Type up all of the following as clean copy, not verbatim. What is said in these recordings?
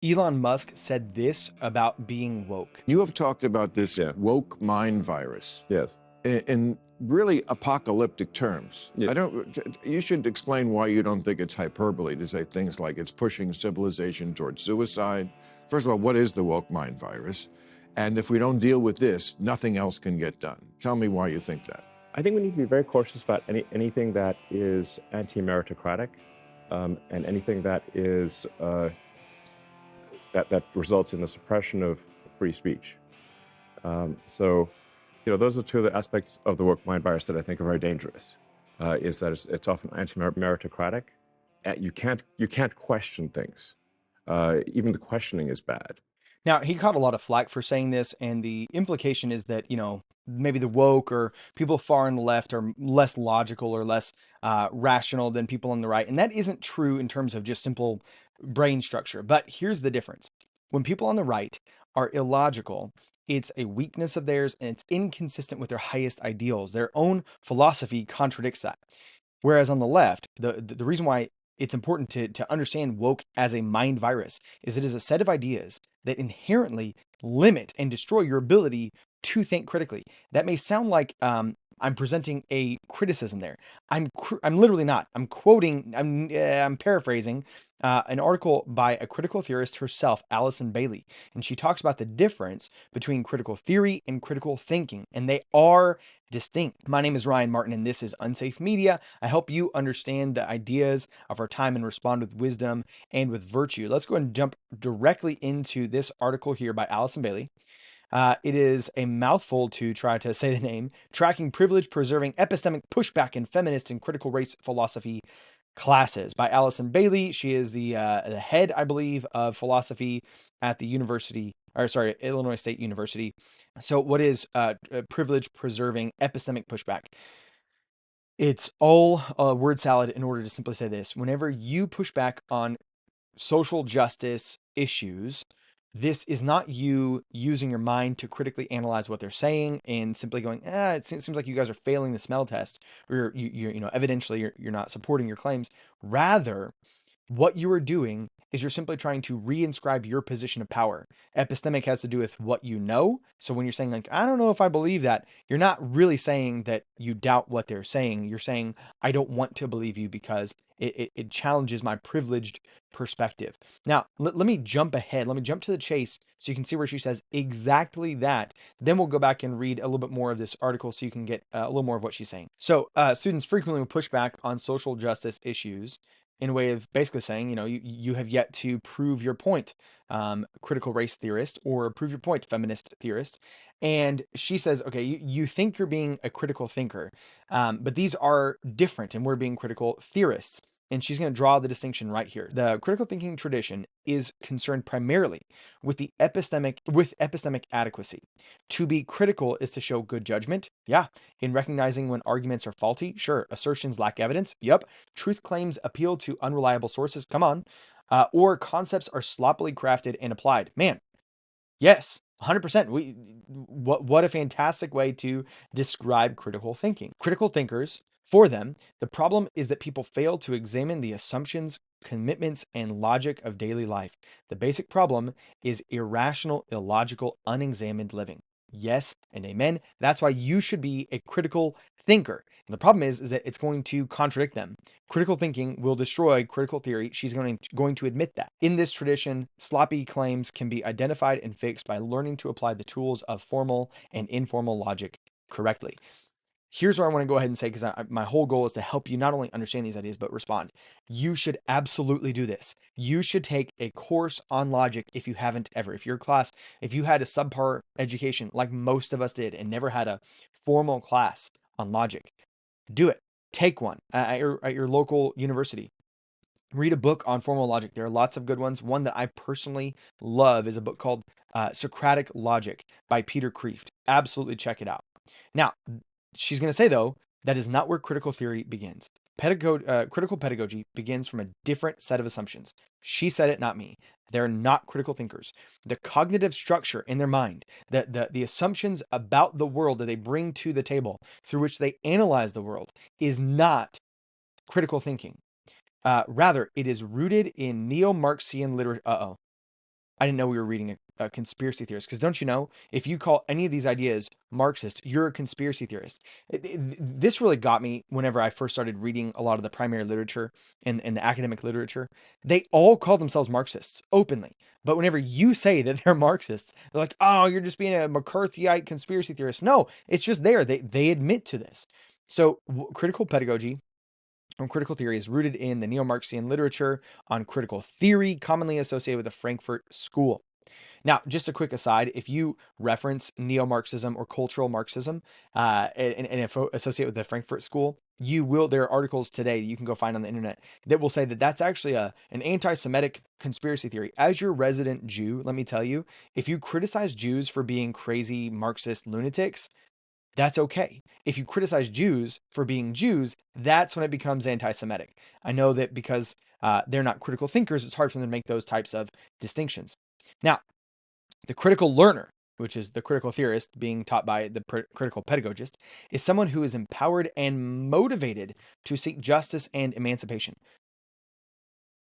Elon Musk said this about being woke. You have talked about this Yeah. woke mind virus Yes. in really apocalyptic terms. Yeah. You should explain why you don't think it's hyperbole to say things like it's pushing civilization towards suicide. First of all, what is the woke mind virus? And if we don't deal with this, nothing else can get done. Tell me why you think that. I think we need to be very cautious about anything that is anti-meritocratic, and anything that is that results in the suppression of free speech. So, those are two of the aspects of the woke mind virus that I think are very dangerous. Is that it's often anti-meritocratic. You can't question things. Even the questioning is bad. Now, he caught a lot of flack for saying this, and the implication is that, maybe the woke or people far on the left are less logical or less rational than people on the right. And that isn't true in terms of just simple brain structure. But here's the difference. When people on the right are illogical, it's a weakness of theirs and it's inconsistent with their highest ideals. Their own philosophy contradicts that. Whereas on the left, the reason why it's important to understand woke as a mind virus is it is a set of ideas that inherently limit and destroy your ability to think critically. That may sound like I'm presenting a criticism there. I'm literally not. I'm quoting. I'm paraphrasing an article by a critical theorist herself, Alison Bailey, and she talks about the difference between critical theory and critical thinking, and they are distinct. My name is Ryan Martin, and this is Unsafe Media. I help you understand the ideas of our time and respond with wisdom and with virtue. Let's go ahead and jump directly into this article here by Alison Bailey. It is a mouthful to try to say the name. Tracking Privilege, Preserving Epistemic Pushback in Feminist and Critical Race Philosophy Classes by Alison Bailey. She is the head, I believe, of philosophy at the Illinois State University. So what is privilege, preserving, epistemic pushback? It's all a word salad in order to simply say this. Whenever you push back on social justice issues, this is not you using your mind to critically analyze what they're saying and simply going, it seems like you guys are failing the smell test, or evidently you're not supporting your claims. Rather, what you are doing is you're simply trying to reinscribe your position of power. Epistemic has to do with what you know. So when you're saying like, I don't know if I believe that, you're not really saying that you doubt what they're saying. You're saying, I don't want to believe you because it challenges my privileged perspective. Now, let me jump ahead. Let me jump to the chase so you can see where she says exactly that. Then we'll go back and read a little bit more of this article so you can get a little more of what she's saying. So students frequently will push back on social justice issues in a way of basically saying, you have yet to prove your point, critical race theorist, or prove your point, feminist theorist. And she says, okay, you think you're being a critical thinker, but these are different, and we're being critical theorists. And she's going to draw the distinction right here. The critical thinking tradition is concerned primarily with epistemic adequacy. To be critical is to show good judgment. Yeah. In recognizing when arguments are faulty. Sure. Assertions lack evidence. Yep. Truth claims appeal to unreliable sources. Come on. Or concepts are sloppily crafted and applied. Man, yes, 100%. What a fantastic way to describe critical thinking. Critical thinkers, for them, the problem is that people fail to examine the assumptions, commitments, and logic of daily life. The basic problem is irrational, illogical, unexamined living. Yes and amen. That's why you should be a critical thinker. And the problem is that it's going to contradict them. Critical thinking will destroy critical theory. She's going to admit that. In this tradition, sloppy claims can be identified and fixed by learning to apply the tools of formal and informal logic correctly. Here's where I want to go ahead and say, because my whole goal is to help you not only understand these ideas, but respond. You should absolutely do this. You should take a course on logic if you haven't ever. If you had a subpar education like most of us did and never had a formal class on logic, do it. Take one at your local university. Read a book on formal logic. There are lots of good ones. One that I personally love is a book called Socratic Logic by Peter Kreeft. Absolutely check it out. Now, she's going to say, though, that is not where critical theory begins. Critical pedagogy begins from a different set of assumptions. She said it, not me. They're not critical thinkers. The cognitive structure in their mind, the assumptions about the world that they bring to the table through which they analyze the world is not critical thinking. Rather, it is rooted in neo-Marxian literature. I didn't know we were reading a conspiracy theorist. Because don't you know, if you call any of these ideas Marxist, you're a conspiracy theorist. This really got me whenever I first started reading a lot of the primary literature and the academic literature. They all call themselves Marxists openly. But whenever you say that they're Marxists, they're like, oh, you're just being a McCarthyite conspiracy theorist. No, it's just there. They admit to this. So critical pedagogy and critical theory is rooted in the neo-Marxian literature on critical theory, commonly associated with the Frankfurt School. Now, just a quick aside, if you reference neo-Marxism or cultural Marxism and associate with the Frankfurt School, there are articles today you can go find on the internet that will say that that's actually an anti-Semitic conspiracy theory. As your resident Jew, let me tell you, if you criticize Jews for being crazy Marxist lunatics, that's okay. If you criticize Jews for being Jews, that's when it becomes anti-Semitic. I know that because they're not critical thinkers, it's hard for them to make those types of distinctions. Now, the critical learner, which is the critical theorist being taught by the critical pedagogist, is someone who is empowered and motivated to seek justice and emancipation.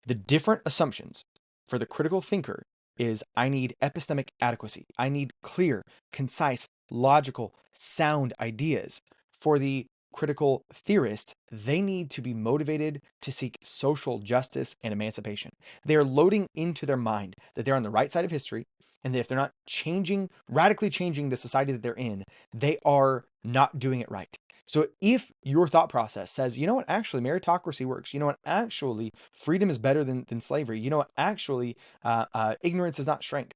The different assumptions for the critical thinker is I need epistemic adequacy. I need clear, concise, logical, sound ideas. For the critical theorist, they need to be motivated to seek social justice and emancipation. They are loading into their mind that they're on the right side of history, and that if they're not radically changing the society that they're in, they are not doing it right. So if your thought process says, you know what, actually meritocracy works, you know what, actually freedom is better than slavery, you know what, actually ignorance is not strength.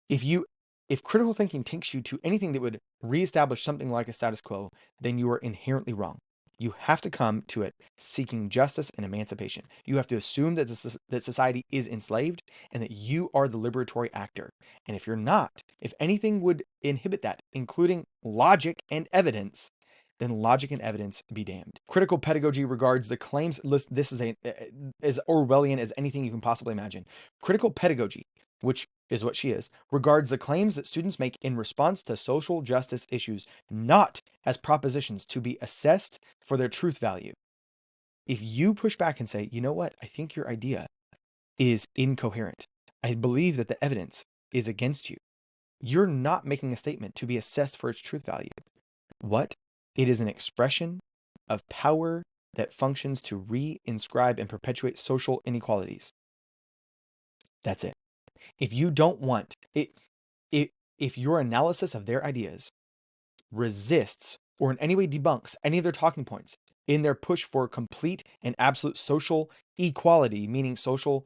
If critical thinking takes you to anything that would reestablish something like a status quo, then you are inherently wrong. You have to come to it seeking justice and emancipation. You have to assume that that society is enslaved and that you are the liberatory actor. And if you're not, if anything would inhibit that, including logic and evidence, then logic and evidence be damned. Critical pedagogy regards the claims. This is as Orwellian as anything you can possibly imagine. Critical pedagogy, which is what she is, regards the claims that students make in response to social justice issues, not as propositions to be assessed for their truth value. If you push back and say, you know what, I think your idea is incoherent, I believe that the evidence is against you, you're not making a statement to be assessed for its truth value. What? It is an expression of power that functions to re-inscribe and perpetuate social inequalities. That's it. If you don't want it, if your analysis of their ideas resists or in any way debunks any of their talking points in their push for complete and absolute social equality, meaning social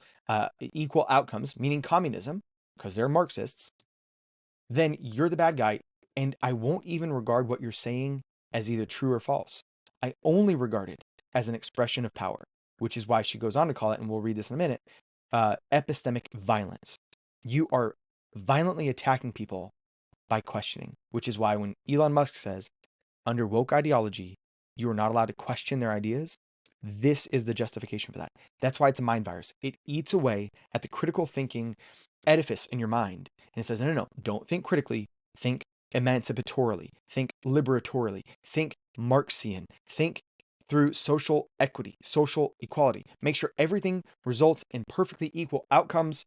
equal outcomes, meaning communism, because they're Marxists, then you're the bad guy, and I won't even regard what you're saying as either true or false. I only regard it as an expression of power, which is why she goes on to call it, and we'll read this in a minute, epistemic violence. You are violently attacking people by questioning, which is why when Elon Musk says, under woke ideology, you are not allowed to question their ideas, this is the justification for that. That's why it's a mind virus. It eats away at the critical thinking edifice in your mind. And it says, no, don't think critically, think emancipatorily, think liberatorily, think Marxian, think through social equity, social equality. Make sure everything results in perfectly equal outcomes.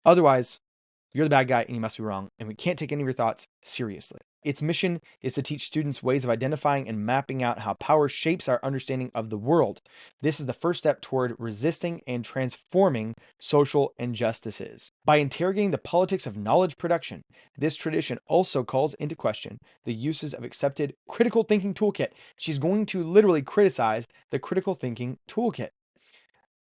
Otherwise, you're the bad guy and you must be wrong, and we can't take any of your thoughts seriously. Its mission is to teach students ways of identifying and mapping out how power shapes our understanding of the world. This is the first step toward resisting and transforming social injustices. By interrogating the politics of knowledge production, this tradition also calls into question the uses of accepted critical thinking toolkit. She's going to literally criticize the critical thinking toolkit.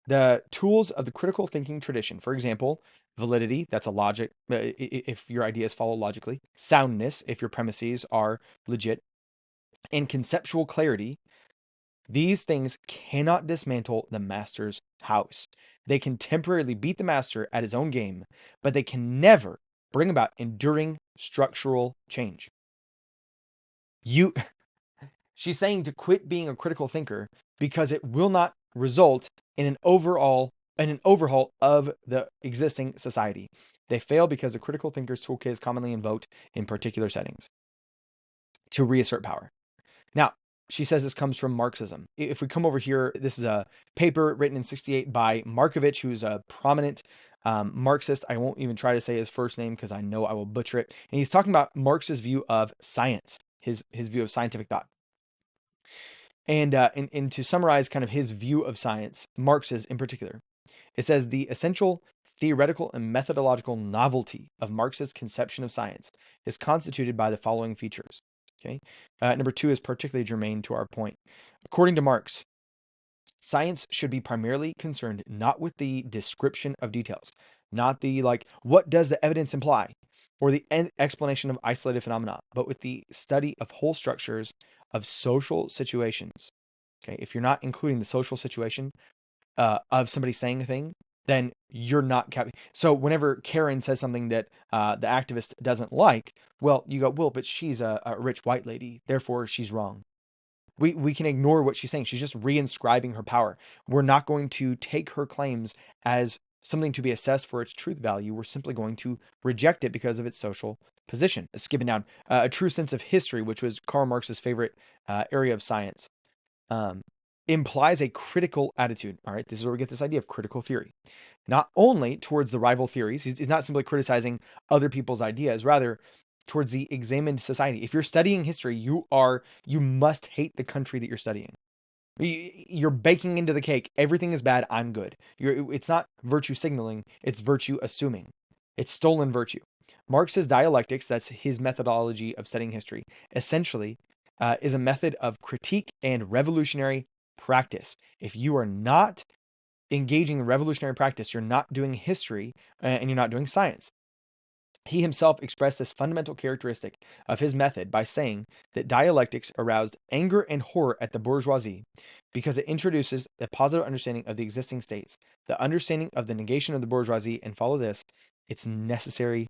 The tools of the critical thinking tradition, for example, validity, that's a logic, if your ideas follow logically, soundness, if your premises are legit, and conceptual clarity, these things cannot dismantle the master's house. They can temporarily beat the master at his own game, but they can never bring about enduring structural change. She's saying to quit being a critical thinker because it will not result in an overhaul of the existing society. They fail because the critical thinker's toolkit is commonly invoked in particular settings to reassert power. Now, she says this comes from Marxism. If we come over here, this is a paper written in 1968 by Markovich, who's a prominent Marxist. I won't even try to say his first name because I know I will butcher it. And he's talking about Marx's view of science, his view of scientific thought. And to summarize kind of his view of science, Marx's in particular, it says the essential theoretical and methodological novelty of Marx's conception of science is constituted by the following features. Okay, number 2 is particularly germane to our point. According to Marx, science should be primarily concerned not with the description of details, not the like, what does the evidence imply, or the explanation of isolated phenomena, but with the study of whole structures of social situations. Okay, if you're not including the social situation of somebody saying a thing, then you're not so whenever Karen says something that the activist doesn't like, well, you go, well, but she's a rich white lady, therefore she's wrong. We can ignore what she's saying. She's just reinscribing her power. We're not going to take her claims as something to be assessed for its truth value. We're simply going to reject it because of its social position. Skipping down, a true sense of history, which was Karl Marx's favorite area of science, implies a critical attitude. All right, this is where we get this idea of critical theory. Not only towards the rival theories, he's not simply criticizing other people's ideas, rather towards the examined society. If you're studying history, you must hate the country that you're studying. You're baking into the cake. Everything is bad. I'm good. It's not virtue signaling. It's virtue assuming. It's stolen virtue. Marx's dialectics, that's his methodology of studying history, essentially is a method of critique and revolutionary practice. If you are not engaging in revolutionary practice, you're not doing history and you're not doing science. He himself expressed this fundamental characteristic of his method by saying that dialectics aroused anger and horror at the bourgeoisie because it introduces a positive understanding of the existing states, the understanding of the negation of the bourgeoisie, and follow this, its necessary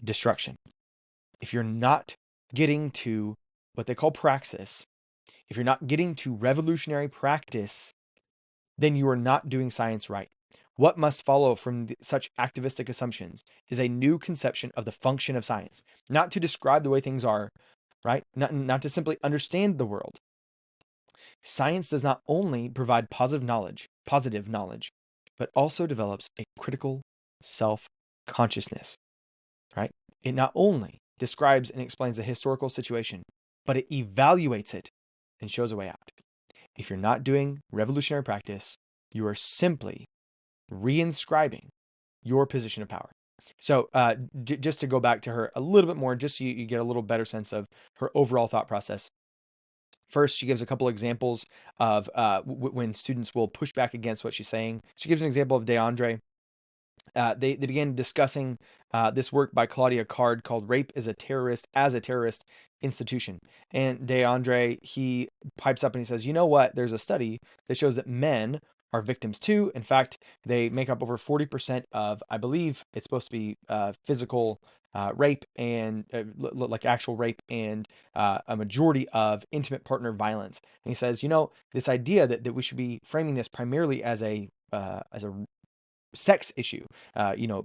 destruction. If you're not getting to what they call praxis, if you're not getting to revolutionary practice, then you are not doing science right. What must follow from such activistic assumptions is a new conception of the function of science, not to describe the way things are, right? Not to simply understand the world. Science does not only provide positive knowledge, but also develops a critical self-consciousness, right? It not only describes and explains the historical situation, but it evaluates it and shows a way out. If you're not doing revolutionary practice, you are simply reinscribing your position of power. So just to go back to her a little bit more, just so you get a little better sense of her overall thought process. First, she gives a couple examples of when students will push back against what she's saying. She gives an example of DeAndre. They began discussing this work by Claudia Card called "Rape is a Terrorist Institution." And DeAndre, he pipes up and he says, you know what? There's a study that shows that men are victims too. In fact, they make up over 40% of, I believe it's supposed to be physical rape and like actual rape, and a majority of intimate partner violence. And he says, you know, this idea that we should be framing this primarily as a sex issue,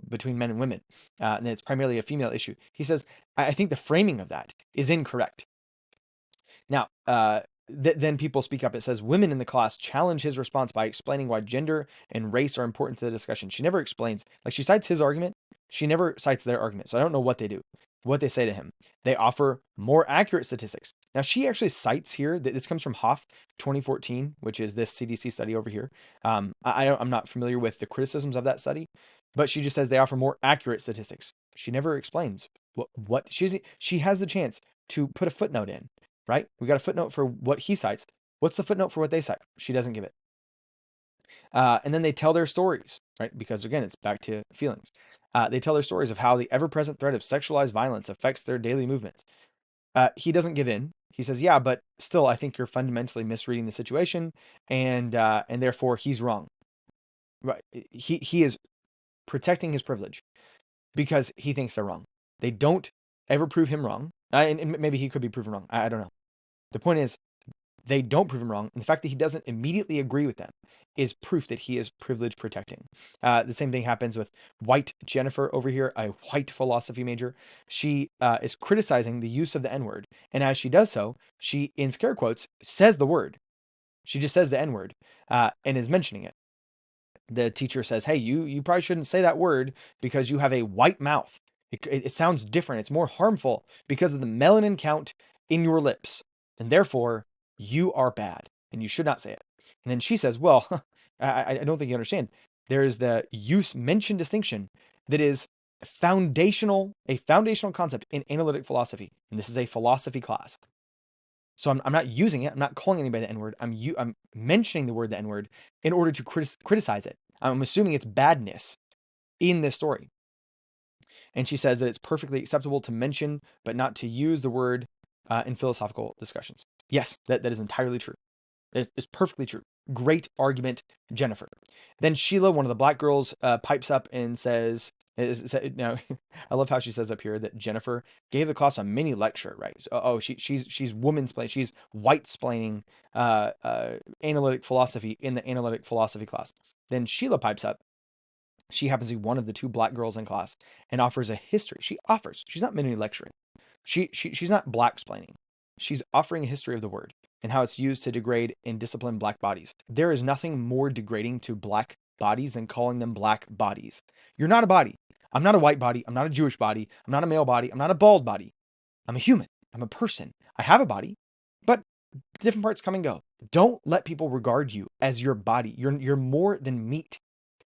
between men and women, and it's primarily a female issue. He says, I think the framing of that is incorrect. Now, then people speak up. It says, women in the class challenge his response by explaining why gender and race are important to the discussion. She never explains, like she cites his argument, she never cites their argument. So I don't know what they do, what they say to him. They offer more accurate statistics. Now, she actually cites here that this comes from Hoff 2014, which is this CDC study over here. I'm not familiar with the criticisms of that study, but she just says they offer more accurate statistics. She never explains what she has the chance to put a footnote in, right? We got a footnote for what he cites. What's the footnote for what they cite? She doesn't give it. And then they tell their stories, right? Because again, it's back to feelings. They tell their stories of how the ever-present threat of sexualized violence affects their daily movements. He doesn't give in. He says, yeah, but still, I think you're fundamentally misreading the situation, and therefore he's wrong. Right? He is protecting his privilege because he thinks they're wrong. They don't ever prove him wrong. And maybe he could be proven wrong. I don't know. The point is, they don't prove him wrong. And the fact that he doesn't immediately agree with them is proof that he is privilege protecting. The same thing happens with white Jennifer over here, a white philosophy major. She is criticizing the use of the N-word. And as she does so, she, in scare quotes, says the word. She just says the N-word and is mentioning it. the teacher says, hey, you probably shouldn't say that word because you have a white mouth. It sounds different. It's more harmful because of the melanin count in your lips. And therefore, you are bad and you should not say it. And then she says, well, I don't think you understand. There is the use mention distinction that is a foundational concept in analytic philosophy. And this is a philosophy class. So I'm not using it. I'm not calling anybody the N-word. I'm mentioning the word the N-word in order to criticize it. I'm assuming it's badness in this story. And she says that it's perfectly acceptable to mention, but not to use the word in philosophical discussions. Yes, that is entirely true. It's perfectly true. Great argument, Jennifer. Then Sheila, one of the black girls, pipes up and says, now, I love how she says up here that Jennifer gave the class a mini lecture, right? She's woman-splaining, she's white-splaining analytic philosophy in the analytic philosophy class. Then Sheila pipes up. She happens to be one of the two black girls in class and offers a history. She's not mini lecturing. She's not black-splaining. She's offering a history of the word and how it's used to degrade and discipline black bodies. There is nothing more degrading to black bodies than calling them black bodies. You're not a body. I'm not a white body. I'm not a Jewish body. I'm not a male body. I'm not a bald body. I'm a human. I'm a person. I have a body, but different parts come and go. Don't let people regard you as your body. You're more than meat.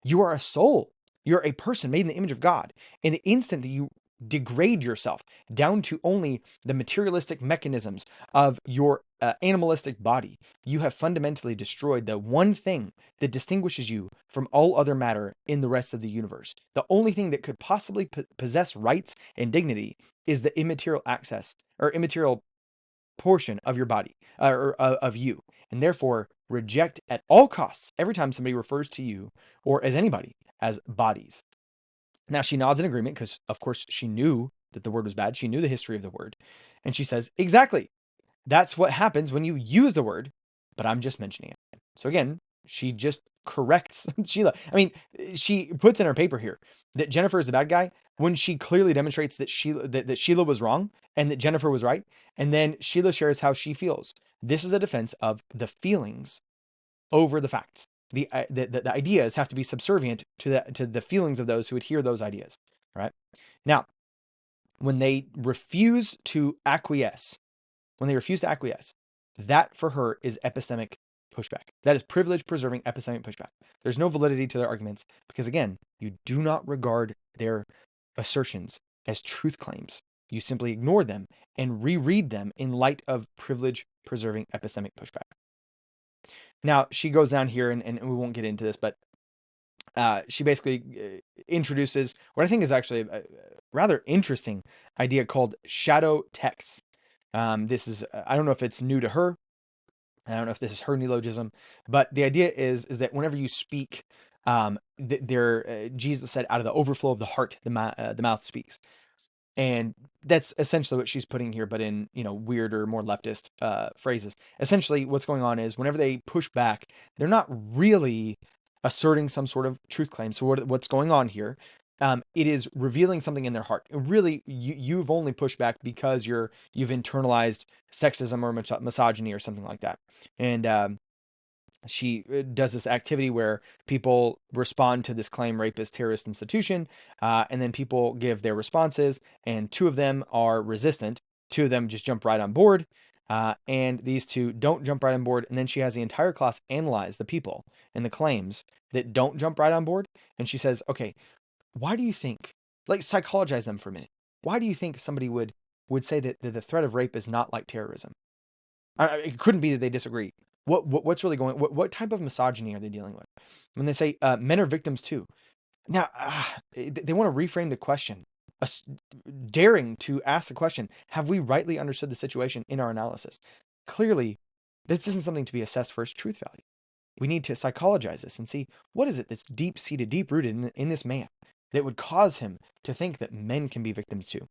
You are a soul. You're a person made in the image of God. In the instant that you degrade yourself down to only the materialistic mechanisms of your animalistic body, you have fundamentally destroyed the one thing that distinguishes you from all other matter in the rest of the universe. The only thing that could possibly possess rights and dignity is the immaterial access or immaterial portion of your body or of you, and therefore reject at all costs every time somebody refers to you or as anybody as bodies. Now she nods in agreement because, of course, she knew that the word was bad. She knew the history of the word. And she says, exactly. That's what happens when you use the word, but I'm just mentioning it. So again, she just corrects Sheila. I mean, she puts in her paper here that Jennifer is the bad guy when she clearly demonstrates that Sheila was wrong and that Jennifer was right. And then Sheila shares how she feels. This is a defense of the feelings over the facts. The ideas have to be subservient to the feelings of those who would hear those ideas. Right? Now, when they refuse to acquiesce, that for her is epistemic pushback. That is privilege preserving epistemic pushback. There's no validity to their arguments because, again, you do not regard their assertions as truth claims. You simply ignore them and reread them in light of privilege preserving epistemic pushback. Now, she goes down here, and we won't get into this, but she basically introduces what I think is actually a rather interesting idea called shadow texts. This is, I don't know if it's new to her. I don't know if this is her neologism, but the idea is that whenever you speak, Jesus said, out of the overflow of the heart, the mouth speaks. And that's essentially what she's putting here, but in, weirder, more leftist phrases. Essentially, what's going on is whenever they push back, they're not really asserting some sort of truth claim. So what's going on here? It is revealing something in their heart. Really, you've only pushed back because you've internalized sexism or misogyny or something like that. And she does this activity where people respond to this claim rape is terrorist institution, and then people give their responses, and two of them are resistant. Two of them just jump right on board, and these two don't jump right on board. And then she has the entire class analyze the people and the claims that don't jump right on board. And she says, okay, why do you think, like, psychologize them for a minute. Why do you think somebody would say that the threat of rape is not like terrorism? It couldn't be that they disagree. What's really going? What type of misogyny are they dealing with when they say men are victims too? Now they want to reframe the question, daring to ask the question: have we rightly understood the situation in our analysis? Clearly, this isn't something to be assessed for its truth value. We need to psychologize this and see what is it that's deep-seated, deep-rooted in this man that would cause him to think that men can be victims too.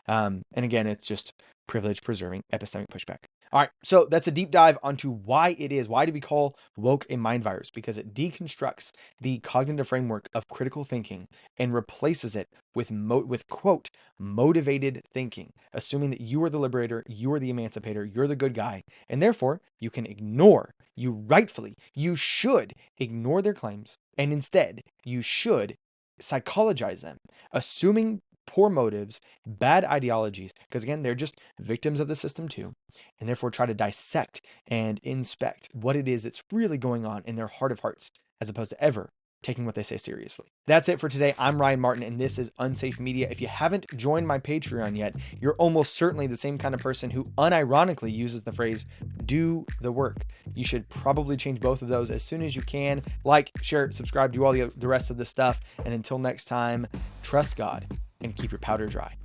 And again, it's just privilege preserving epistemic pushback. All right, so that's a deep dive onto why do we call woke a mind virus? Because it deconstructs the cognitive framework of critical thinking and replaces it with quote, motivated thinking, assuming that you are the liberator, you are the emancipator, you're the good guy, and therefore you can ignore you should ignore their claims, and instead you should psychologize them, assuming poor motives, bad ideologies, because again, they're just victims of the system too, and therefore try to dissect and inspect what it is that's really going on in their heart of hearts, as opposed to ever taking what they say seriously. That's it for today. I'm Ryan Martin, and this is Unsafe Media. If you haven't joined my Patreon yet, you're almost certainly the same kind of person who unironically uses the phrase, do the work. You should probably change both of those as soon as you can. Like, share, subscribe, do all the rest of the stuff. And until next time, trust God and keep your powder dry.